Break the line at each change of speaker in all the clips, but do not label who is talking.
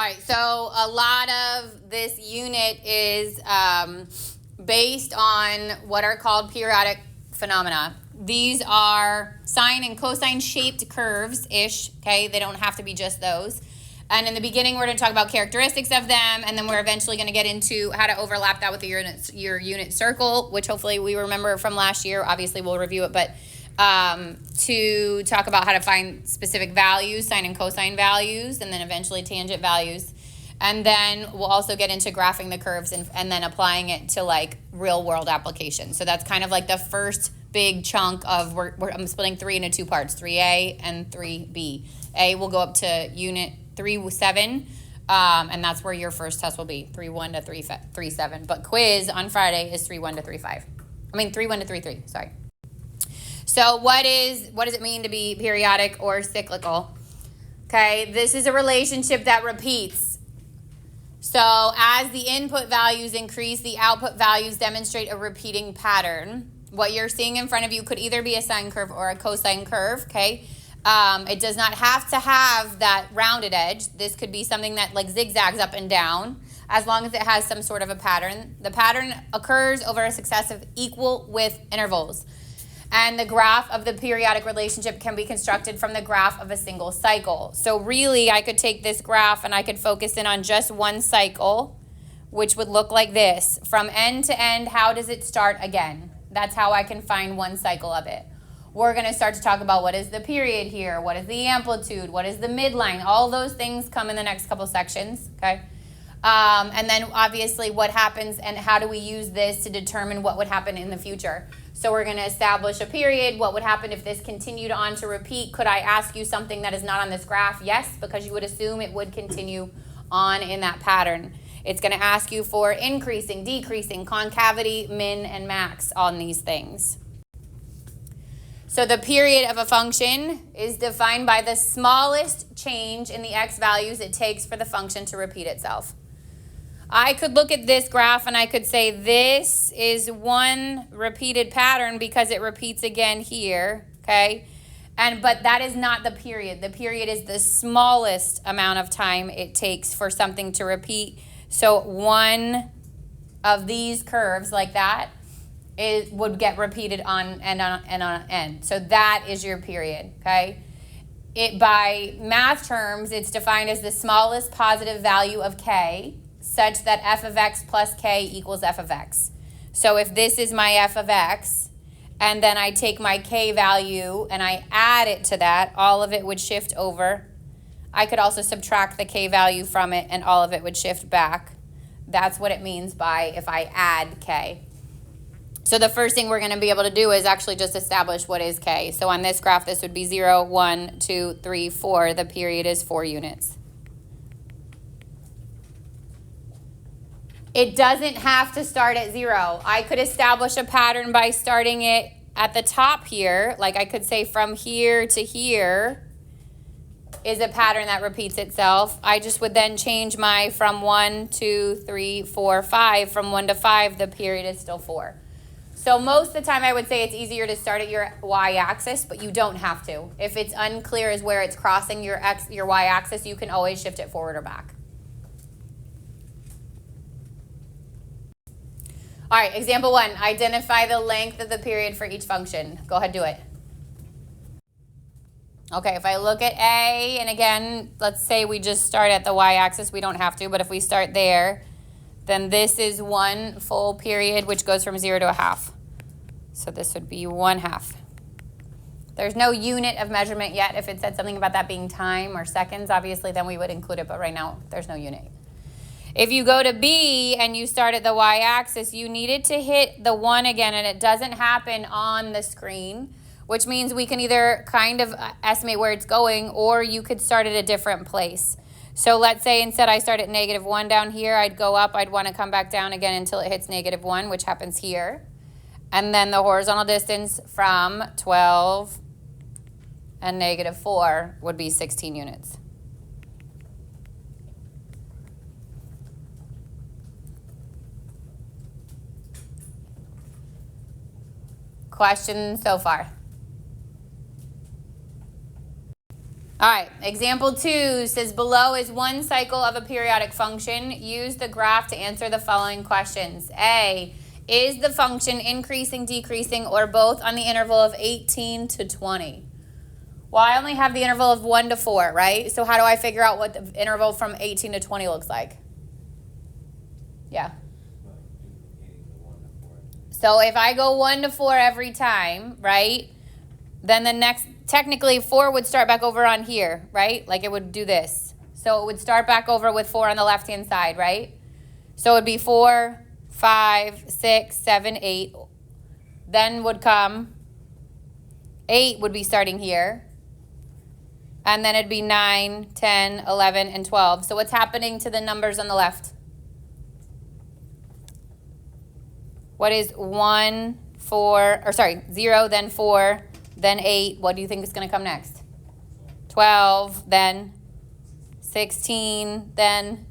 All right, so a lot of this unit is based on what are called periodic phenomena. These are sine and cosine shaped curves-ish, okay? They don't have to be just those. And in the beginning, we're going to talk about characteristics of them, and then we're eventually going to get into how to overlap that with your unit circle, which hopefully we remember from last year. Obviously, we'll review it, but to talk about how to find specific values, sine and cosine values, and then eventually tangent values. And then we'll also get into graphing the curves and then applying it to like real world applications. So that's kind of like the first big chunk of, I'm splitting 3 into 2 parts, 3A and 3B. A will go up to unit 3-7, and that's where your first test will be, 3-1 to 3-7. But quiz on Friday is 3-1 to 3-5. 3-1 to 3-3, sorry. So what does it mean to be periodic or cyclical? Okay, this is a relationship that repeats. So as the input values increase, the output values demonstrate a repeating pattern. What you're seeing in front of you could either be a sine curve or a cosine curve, okay? It does not have to have that rounded edge. This could be something that like zigzags up and down, as long as it has some sort of a pattern. The pattern occurs over a successive equal width intervals. And the graph of the periodic relationship can be constructed from the graph of a single cycle. So really, I could take this graph and I could focus in on just one cycle, which would look like this. From end to end, how does it start again? That's how I can find one cycle of it. We're going to start to talk about what is the period here, what is the amplitude, what is the midline. All those things come in the next couple sections, okay? And then obviously what happens and how do we use this to determine what would happen in the future. So we're going to establish a period. What would happen if this continued on to repeat? Could I ask you something that is not on this graph? Yes, because you would assume it would continue on in that pattern. It's going to ask you for increasing, decreasing, concavity, min, and max on these things. So the period of a function is defined by the smallest change in the x values it takes for the function to repeat itself. I could look at this graph and I could say this is one repeated pattern because it repeats again here, okay? But that is not the period. The period is the smallest amount of time it takes for something to repeat. So one of these curves like that would get repeated on and on and on end. So that is your period, okay? By math terms, it's defined as the smallest positive value of k, such that f of x plus k equals f of x. So if this is my f of x, and then I take my k value and I add it to that, all of it would shift over. I could also subtract the k value from it and all of it would shift back. That's what it means by if I add k. So the first thing we're going to be able to do is actually just establish what is k. So on this graph, this would be 0, 1, 2, 3, 4. The period is 4 units. It doesn't have to start at 0. I could establish a pattern by starting it at the top here. Like I could say from here to here is a pattern that repeats itself. I just would then change my from 1, 2, 3, 4, 5. From 1 to 5, the period is still 4. So most of the time I would say it's easier to start at your y-axis, but you don't have to. If it's unclear as where it's crossing your y-axis, you can always shift it forward or back. All right, example 1, identify the length of the period for each function. Go ahead, do it. Okay, if I look at A, and again, let's say we just start at the y-axis. We don't have to, but if we start there, then this is one full period, which goes from 0 to a half. So this would be 1/2. There's no unit of measurement yet. If it said something about that being time or seconds, obviously, then we would include it, but right now, there's no unit. If you go to B and you start at the y-axis, you needed to hit the 1 again, and it doesn't happen on the screen, which means we can either kind of estimate where it's going, or you could start at a different place. So let's say instead I start at -1 down here, I'd go up, I'd want to come back down again until it hits -1, which happens here. And then the horizontal distance from 12 and -4 would be 16 units. Questions so far? All right, example 2 says below is one cycle of a periodic function. Use the graph to answer the following questions. A, is the function increasing, decreasing, or both on the interval of 18 to 20? Well, I only have the interval of 1 to 4, right? So how do I figure out what the interval from 18 to 20 looks like? Yeah. So if I go 1 to 4 every time, right, then the next, technically 4 would start back over on here, right? Like it would do this. So it would start back over with 4 on the left-hand side, right? So it would be 4, 5, 6, 7, 8. Then would come 8 would be starting here. And then it'd be 9, 10, 11, and 12. So what's happening to the numbers on the left? What is 1, 4, or sorry, 0, then 4, then 8. What do you think is going to come next? 12, then 16, then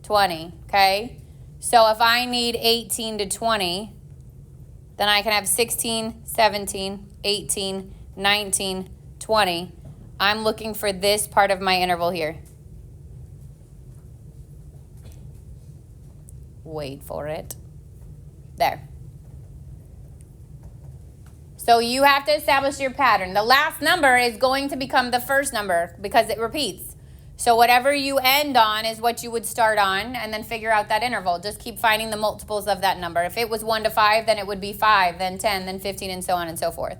20, okay? So if I need 18 to 20, then I can have 16, 17, 18, 19, 20. I'm looking for this part of my interval here. Wait for it. There. So you have to establish your pattern. The last number is going to become the first number because it repeats. So whatever you end on is what you would start on and then figure out that interval. Just keep finding the multiples of that number. If it was 1 to 5, then it would be 5, then 10, then 15, and so on and so forth.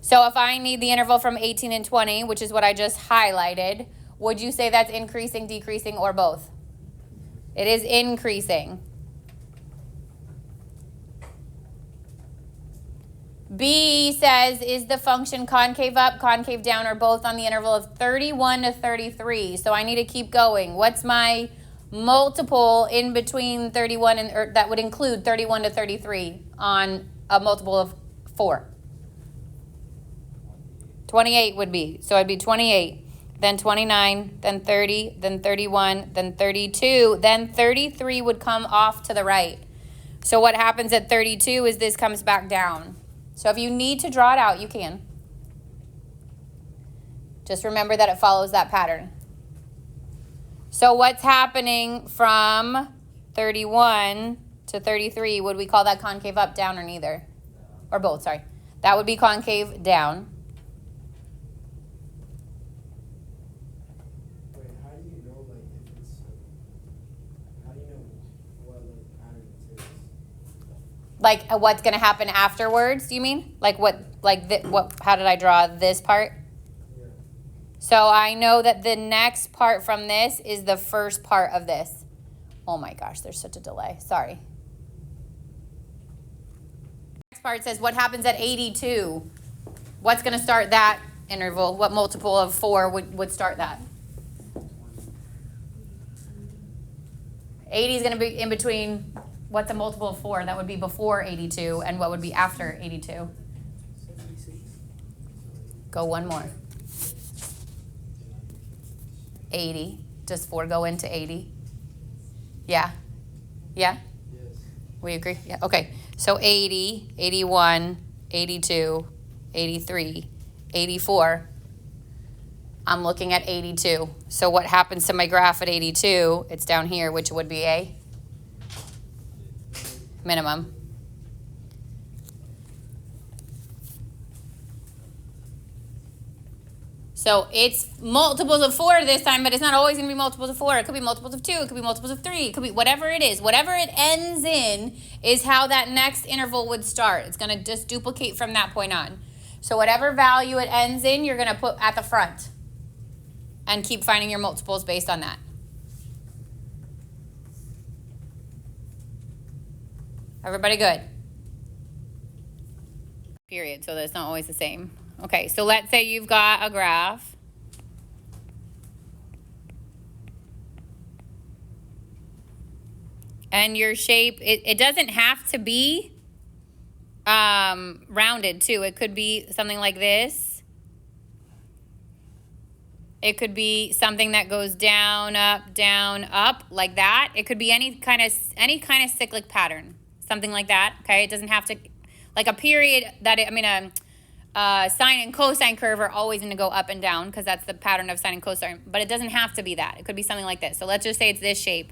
So if I need the interval from 18 and 20, which is what I just highlighted, would you say that's increasing, decreasing, or both? It is increasing. B says, is the function concave up, concave down, or both on the interval of 31 to 33? So I need to keep going. What's my multiple in between 31 and, or that would include 31 to 33 on a multiple of 4? 28 would be. So it'd be 28, then 29, then 30, then 31, then 32, then 33 would come off to the right. So what happens at 32 is this comes back down. So if you need to draw it out, you can. Just remember that it follows that pattern. So what's happening from 31 to 33, would we call that concave up, down, or neither? Or both, sorry. That would be concave down.
Wait, how do you know, like, if it's, how do you know what, like, pattern it is?
Like what's going to happen afterwards, you mean? Like what, how did I draw this part?
Yeah.
So I know that the next part from this is the first part of this. Oh my gosh, there's such a delay. Sorry. Next part says what happens at 82? What's going to start that interval? What multiple of 4 would start that? 80 is going to be in between. What's a multiple of 4? That would be before 82. And what would be after 82?
76.
Go one more. 80. Does 4 go into 80? Yeah? Yeah?
Yes.
We agree? Yeah. Okay. So 80, 81, 82, 83, 84. I'm looking at 82. So what happens to my graph at 82? It's down here, which would be a minimum. So it's multiples of 4 this time, but it's not always going to be multiples of 4. It could be multiples of 2. It could be multiples of 3. It could be whatever it is. Whatever it ends in is how that next interval would start. It's going to just duplicate from that point on. So whatever value it ends in, you're going to put at the front and keep finding your multiples based on that. Everybody good? Period, so that's not always the same. Okay, so let's say you've got a graph. And your shape, it doesn't have to be rounded too. It could be something like this. It could be something that goes down, up, like that. It could be any kind of cyclic pattern. Something like that, okay? It doesn't have to, like a period that, sine and cosine curve are always going to go up and down because that's the pattern of sine and cosine, but it doesn't have to be that. It could be something like this. So let's just say it's this shape.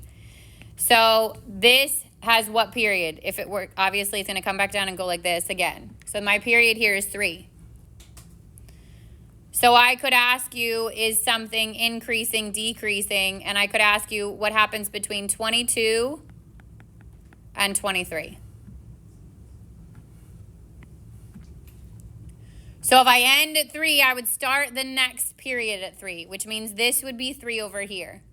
So this has what period? If it were, obviously it's going to come back down and go like this again. So my period here is 3. So I could ask you, is something increasing, decreasing? And I could ask you what happens between 22 and 23. So if I end at 3, I would start the next period at 3, which means this would be 3 over here.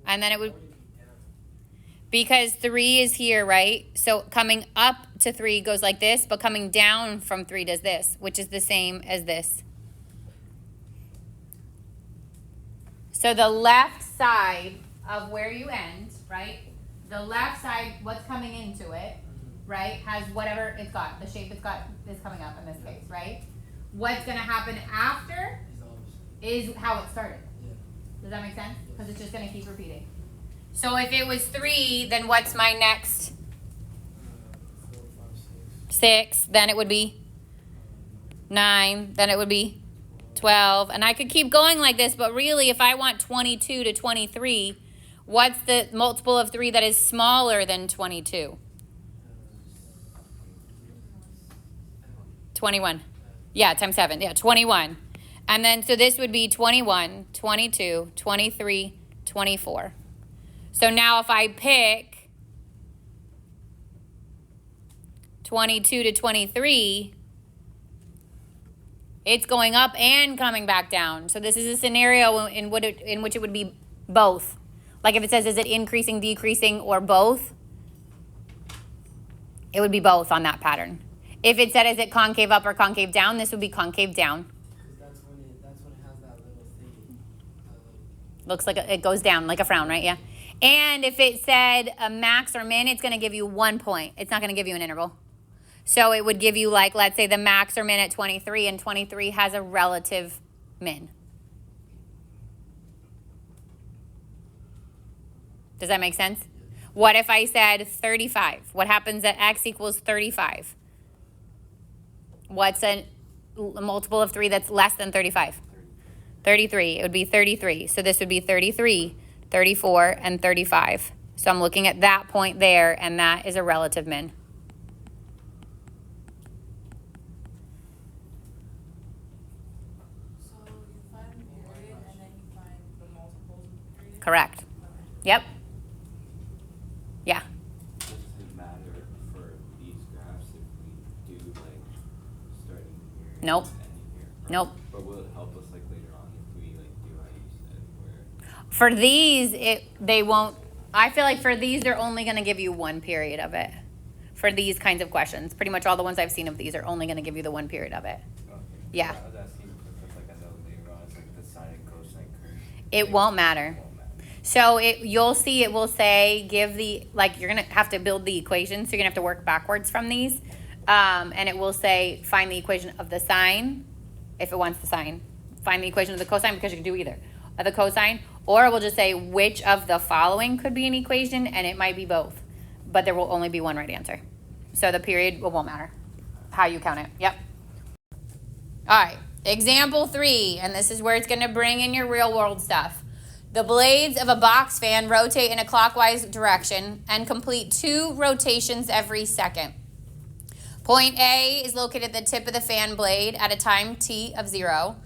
And then it would, because 3 is here, right? So coming up to 3 goes like this, but coming down from 3 does this, which is the same as this. So the left side of where you end, right? The left side, what's coming into it, right, has whatever it's got. The shape it's got is coming up in this case, right? What's going to happen after is how it started. Does that make sense? Because it's just going to keep repeating. So if it was 3, then what's my next?
4, 5,
6. Then it would be 9. Then it would be 12. And I could keep going like this, but really if I want 22 to 23, what's the multiple of 3 that is smaller than 22? 21. Yeah, times 7. Yeah, 21. And then, so this would be 21, 22, 23, 24. So now if I pick 22 to 23, it's going up and coming back down. So this is a scenario in which it would be both. Like if it says, is it increasing, decreasing, or both? It would be both on that pattern. If it said, is it concave up or concave down, this would be concave down.
That's when it has that little thing.
Looks like it goes down like a frown, right? Yeah. And if it said a max or min, it's going to give you 1 point. It's not going to give you an interval. So it would give you, like, let's say the max or min at 23, and 23 has a relative min. Does that make sense? What if I said 35? What happens at x equals 35? What's a multiple of 3 that's less than 35? 33. It would be 33. So this would be 33, 34, and 35. So I'm looking at that point there, and that is a relative min.
So you find period and then you find the multiples of the period?
Correct. Yep. Yeah.
Does it matter for these graphs if we do like starting here
Nope.
and ending here?
Nope.
But will it help us like later on if we like do how you said where?
For these, they won't. I feel like for these, they're only going to give you 1 period of it. For these kinds of questions, pretty much all the ones I've seen of these are only going to give you the 1 period of it.
Okay.
Yeah.
I was asking because like I know later on it's like the sine and cosine curve.
It won't matter.
Won't matter.
So you'll see it will say give the, like you're going to have to build the equation. So you're going to have to work backwards from these. And it will say find the equation of the sine, if it wants the sine. Find the equation of the cosine, because you can do either. Of the cosine. Or it will just say which of the following could be an equation, and it might be both. But there will only be 1 right answer. So the period won't matter how you count it. Yep. All right. Example 3, and this is where it's going to bring in your real world stuff. The blades of a box fan rotate in a clockwise direction and complete 2 rotations every second. Point A is located at the tip of the fan blade at a time t of 0,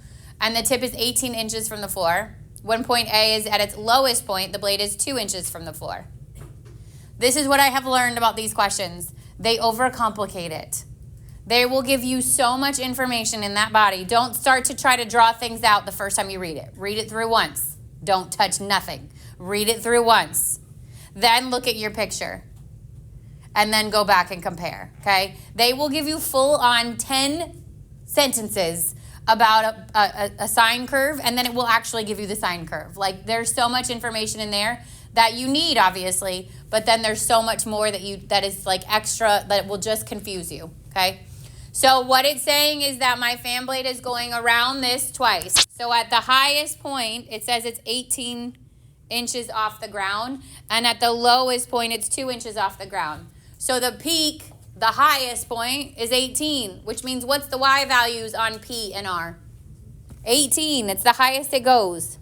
and the tip is 18 inches from the floor. When point A is at its lowest point, the blade is 2 inches from the floor. This is what I have learned about these questions. They overcomplicate it. They will give you so much information in that body. Don't start to try to draw things out the first time you read it. Read it through once. Don't touch nothing. Read it through once. Then look at your picture. And then go back and compare, okay? They will give you full on 10 sentences about a sine curve, and then it will actually give you the sine curve. Like, there's so much information in there that you need, obviously, but then there's so much more that is like extra that will just confuse you, okay? So what it's saying is that my fan blade is going around this twice. So at the highest point, it says it's 18 inches off the ground, and at the lowest point, it's 2 inches off the ground. So the peak The highest point is 18, which means what's the y values on P and R? 18. It's the highest it goes.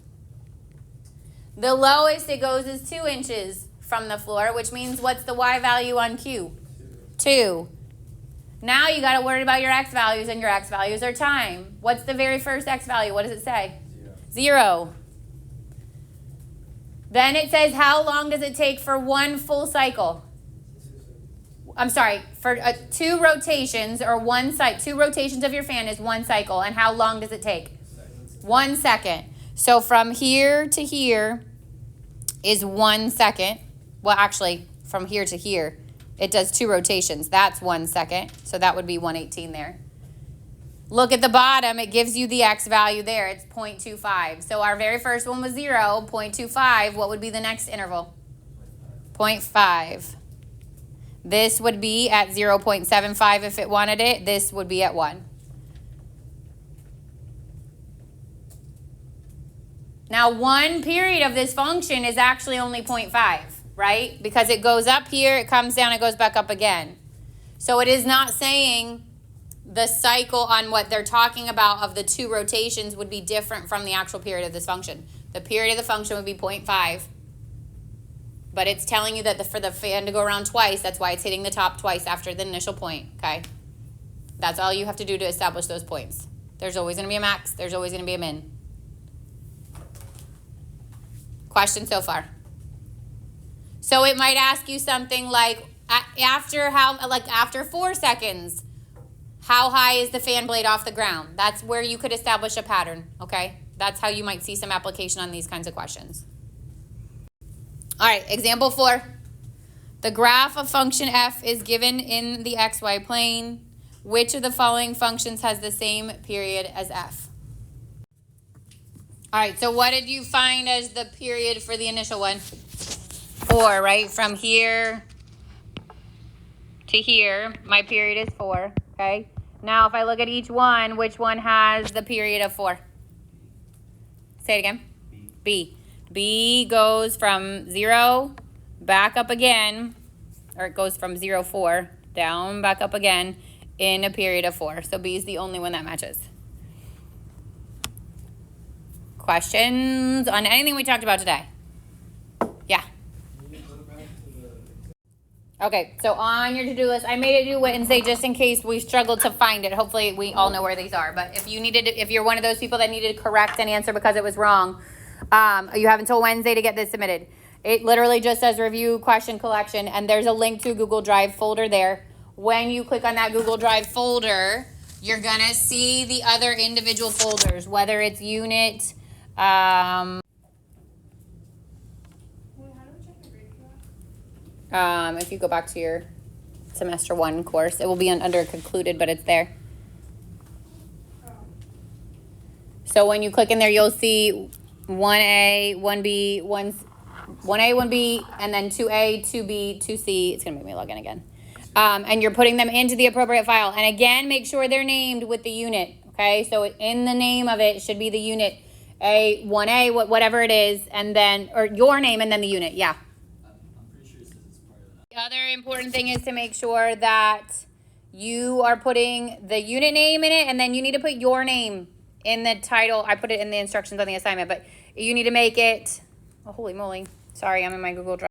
The lowest it goes is 2 inches from the floor, which means what's the y value on Q? 2. Now you got to worry about your x values, and your x values are time. What's the very first x value? What does it say? 0. Then it says how long does it take for one full cycle? I'm sorry, for 2 rotations or 1 cycle. 2 rotations of your fan is 1 cycle. And how long does it take? 1 second. So from here to here is 1 second. Well, actually, from here to here, it does 2 rotations. That's 1 second. So that would be 118 there. Look at the bottom. It gives you the x value there. It's 0.25. So our very first one was 0, 0.25. What would be the next interval? 0.5. This would be at 0.75 if it wanted it. This would be at 1. Now, 1 period of this function is actually only 0.5, right? Because it goes up here, it comes down, it goes back up again. So it is not saying the cycle on what they're talking about of the 2 rotations would be different from the actual period of this function. The period of the function would be 0.5. But it's telling you that for the fan to go around twice, that's why it's hitting the top twice after the initial point, okay? That's all you have to do to establish those points. There's always going to be a max. There's always going to be a min. Question so far? So it might ask you something like, after 4 seconds, how high is the fan blade off the ground? That's where you could establish a pattern, okay? That's how you might see some application on these kinds of questions. All right, example 4. The graph of function f is given in the xy plane. Which of the following functions has the same period as f? All right, so what did you find as the period for the initial one? 4, right? From here to here, my period is 4, okay? Now, if I look at each one, which one has the period of 4? Say it again. B. B goes from 0 back up again, or it goes from 0, 4, down, back up again in a period of 4. So B is the only one that matches. Questions on anything we talked about today? Yeah. Okay, so on your to-do list, I made it due Wednesday just in case we struggled to find it. Hopefully we all know where these are. But if you're one of those people that needed to correct an answer because it was wrong, you have until Wednesday to get this submitted. It literally just says review question collection, and there's a link to a Google Drive folder there. When you click on that Google Drive folder, you're gonna see the other individual folders, whether it's unit,
Wait, how do we check the grade for that?
if you go back to your semester 1 course, it will be under concluded, but it's there.
Oh.
So when you click in there, you'll see 1A, 1B, 1A, 1B, and then 2A, 2B, 2C. It's going to make me log in again. And you're putting them into the appropriate file. And again, make sure they're named with the unit, okay? So in the name of it should be the unit A, 1A, whatever it is, and then, or your name and then the unit, yeah.
I'm pretty sure it says it's part of that.
The other important thing is to make sure that you are putting the unit name in it, and then you need to put your name in the title. I put it in the instructions on the assignment, but you need to make it, oh, holy moly. Sorry, I'm in my Google Drive.